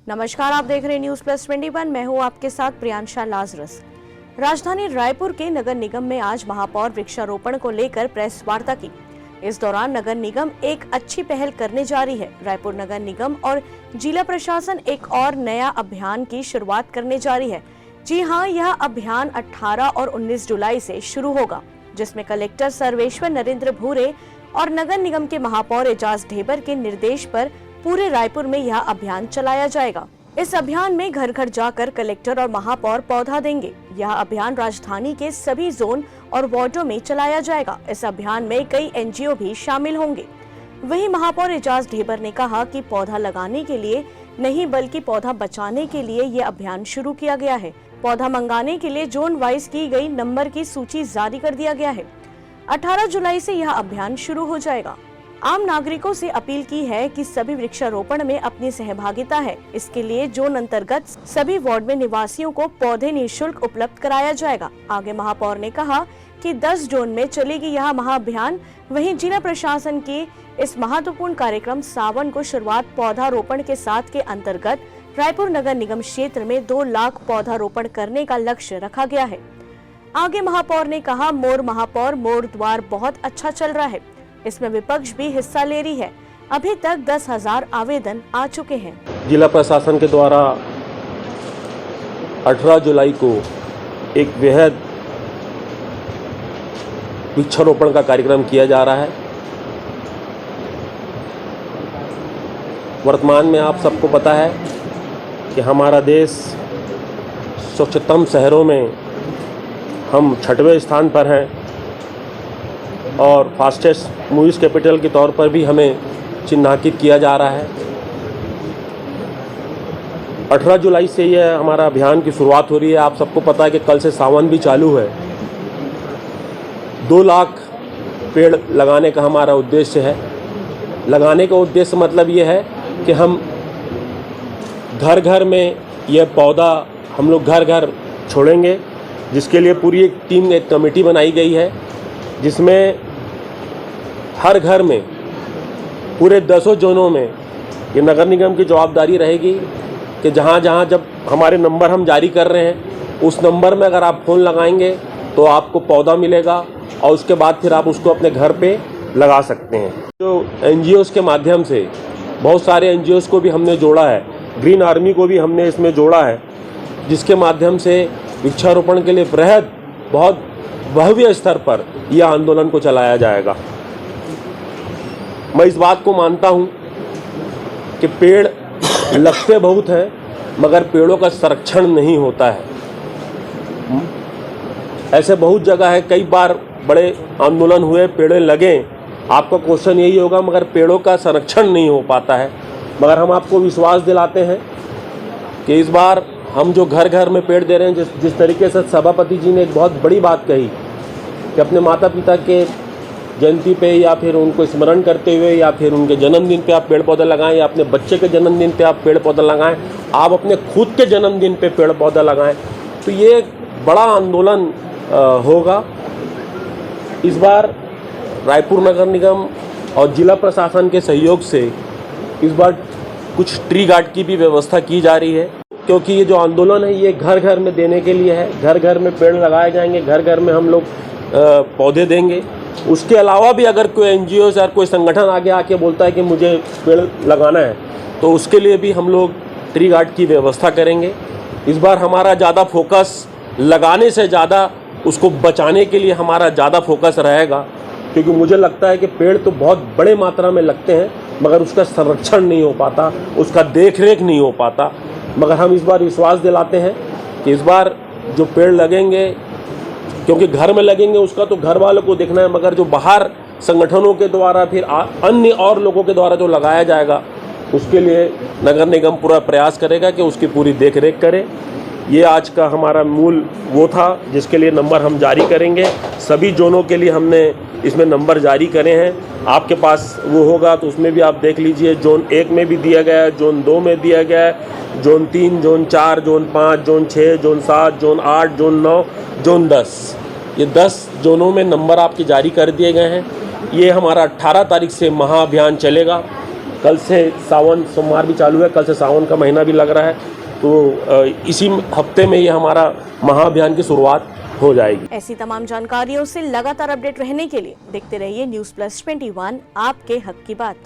नमस्कार, आप देख रहे हैं न्यूज प्लस 21। मैं हूं आपके साथ प्रियांशा लाजरस। राजधानी रायपुर के नगर निगम में आज महापौर वृक्षारोपण को लेकर प्रेस वार्ता की। इस दौरान नगर निगम एक अच्छी पहल करने जा रही है। रायपुर नगर निगम और जिला प्रशासन एक और नया अभियान की शुरुआत करने जा रही है। जी हां, यह अभियान 18 और 19 जुलाई से शुरू होगा, जिसमें कलेक्टर सर्वेश्वर नरेंद्र भूरे और नगर निगम के महापौर एजाज ढेबर के निर्देश पर पूरे रायपुर में यह अभियान चलाया जाएगा। इस अभियान में घर घर जाकर कलेक्टर और महापौर पौधा देंगे। यह अभियान राजधानी के सभी जोन और वार्डों में चलाया जाएगा। इस अभियान में कई एनजीओ भी शामिल होंगे। वहीं महापौर एजाज ढेबर ने कहा कि पौधा लगाने के लिए नहीं बल्कि पौधा बचाने के लिए ये अभियान शुरू किया गया है। पौधा मंगाने के लिए जोन वाइज की गई नंबर की सूची जारी कर दिया गया है। 18 जुलाई से यह अभियान शुरू हो जाएगा। आम नागरिकों से अपील की है कि सभी वृक्षारोपण में अपनी सहभागिता है। इसके लिए जोन अंतर्गत सभी वार्ड में निवासियों को पौधे निःशुल्क उपलब्ध कराया जाएगा। आगे महापौर ने कहा कि 10 जोन में चलेगी यह महाअभियान। वहीं जिला प्रशासन के इस महत्वपूर्ण कार्यक्रम सावन को शुरुआत पौधारोपण के साथ के अंतर्गत रायपुर नगर निगम क्षेत्र में 2 लाख पौधारोपण करने का लक्ष्य रखा गया है। आगे महापौर ने कहा, मोर द्वार बहुत अच्छा चल रहा है। इसमें विपक्ष भी हिस्सा ले रही है। अभी तक 10,000 आवेदन आ चुके हैं। जिला प्रशासन के द्वारा 18 जुलाई को एक बेहद वृक्षारोपण का कार्यक्रम किया जा रहा है। वर्तमान में आप सबको पता है कि हमारा देश स्वच्छतम शहरों में हम 6वें स्थान पर हैं और फास्टेस्ट मूवीज़ कैपिटल के तौर पर भी हमें चिन्हांकित किया जा रहा है। 18 जुलाई से यह हमारा अभियान की शुरुआत हो रही है। आप सबको पता है कि कल से सावन भी चालू है। 2 लाख पेड़ लगाने का हमारा उद्देश्य है। लगाने का उद्देश्य मतलब ये है कि हम घर घर में यह पौधा हम लोग घर घर छोड़ेंगे, जिसके लिए पूरी एक टीम, एक कमेटी बनाई गई है, जिसमें हर घर में पूरे 10 जोनों में ये नगर निगम की जवाबदारी रहेगी कि जहाँ जहाँ जब हमारे नंबर हम जारी कर रहे हैं उस नंबर में अगर आप फ़ोन लगाएंगे तो आपको पौधा मिलेगा और उसके बाद फिर आप उसको अपने घर पे लगा सकते हैं। जो एनजीओज़ के माध्यम से बहुत सारे एनजीओज़ को भी हमने जोड़ा है, ग्रीन आर्मी को भी हमने इसमें जोड़ा है, जिसके माध्यम से वृक्षारोपण के लिए बहुत भव्य स्तर पर यह आंदोलन को चलाया जाएगा। मैं इस बात को मानता हूं कि पेड़ लगते बहुत हैं मगर पेड़ों का संरक्षण नहीं होता है। ऐसे बहुत जगह है, कई बार बड़े आंदोलन हुए, पेड़ लगे। आपका क्वेश्चन यही होगा मगर पेड़ों का संरक्षण नहीं हो पाता है। मगर हम आपको विश्वास दिलाते हैं कि इस बार हम जो घर घर में पेड़ दे रहे हैं, जिस तरीके से सभापति जी ने एक बहुत बड़ी बात कही कि अपने माता पिता के जयंती पे या फिर उनको स्मरण करते हुए या फिर उनके जन्मदिन पे आप पेड़ पौधा लगाएं या अपने बच्चे के जन्मदिन पे आप पेड़ पौधा लगाएं, आप अपने खुद के जन्मदिन पे पेड़ पौधा लगाएं, तो ये बड़ा आंदोलन होगा। इस बार रायपुर नगर निगम और जिला प्रशासन के सहयोग से इस बार कुछ ट्री गार्ड की भी व्यवस्था की जा रही है, क्योंकि ये जो आंदोलन है ये घर घर में देने के लिए है। घर घर में पेड़ लगाए जाएंगे, घर घर में हम लोग पौधे देंगे। उसके अलावा भी अगर कोई एनजीओ या कोई संगठन आगे आके बोलता है कि मुझे पेड़ लगाना है तो उसके लिए भी हम लोग ट्री गार्ड की व्यवस्था करेंगे। इस बार हमारा ज़्यादा फोकस लगाने से ज़्यादा उसको बचाने के लिए हमारा ज़्यादा फोकस रहेगा, क्योंकि मुझे लगता है कि पेड़ तो बहुत बड़े मात्रा में लगते हैं मगर उसका संरक्षण नहीं हो पाता, उसका देख रेख नहीं हो पाता। मगर हम इस बार विश्वास दिलाते हैं कि इस बार जो पेड़ लगेंगे, क्योंकि घर में लगेंगे उसका तो घर वालों को देखना है, मगर जो बाहर संगठनों के द्वारा फिर अन्य और लोगों के द्वारा जो लगाया जाएगा उसके लिए नगर निगम पूरा प्रयास करेगा कि उसकी पूरी देख रेख करे। ये आज का हमारा मूल वो था जिसके लिए नंबर हम जारी करेंगे। सभी जोनों के लिए हमने इसमें नंबर जारी करे हैं। आपके पास वो होगा तो उसमें भी आप देख लीजिए। जोन 1 में भी दिया गया है, जोन 2 में दिया गया है, zone 3, zone 4, zone 5, zone 6, zone 7, zone 8, zone 9, zone 10, ये 10 जोनों में नंबर आपके जारी कर दिए गए हैं। ये हमारा 18 तारीख से महाअभियान चलेगा कल से सावन सोमवार भी चालू है, कल से सावन का महीना भी लग रहा है, तो इसी हफ्ते में ये हमारा महाअभियान की शुरुआत हो जाएगी। ऐसी तमाम जानकारियों से लगातार अपडेट रहने के लिए देखते रहिए न्यूज़ प्लस 21 आपके हक की बात।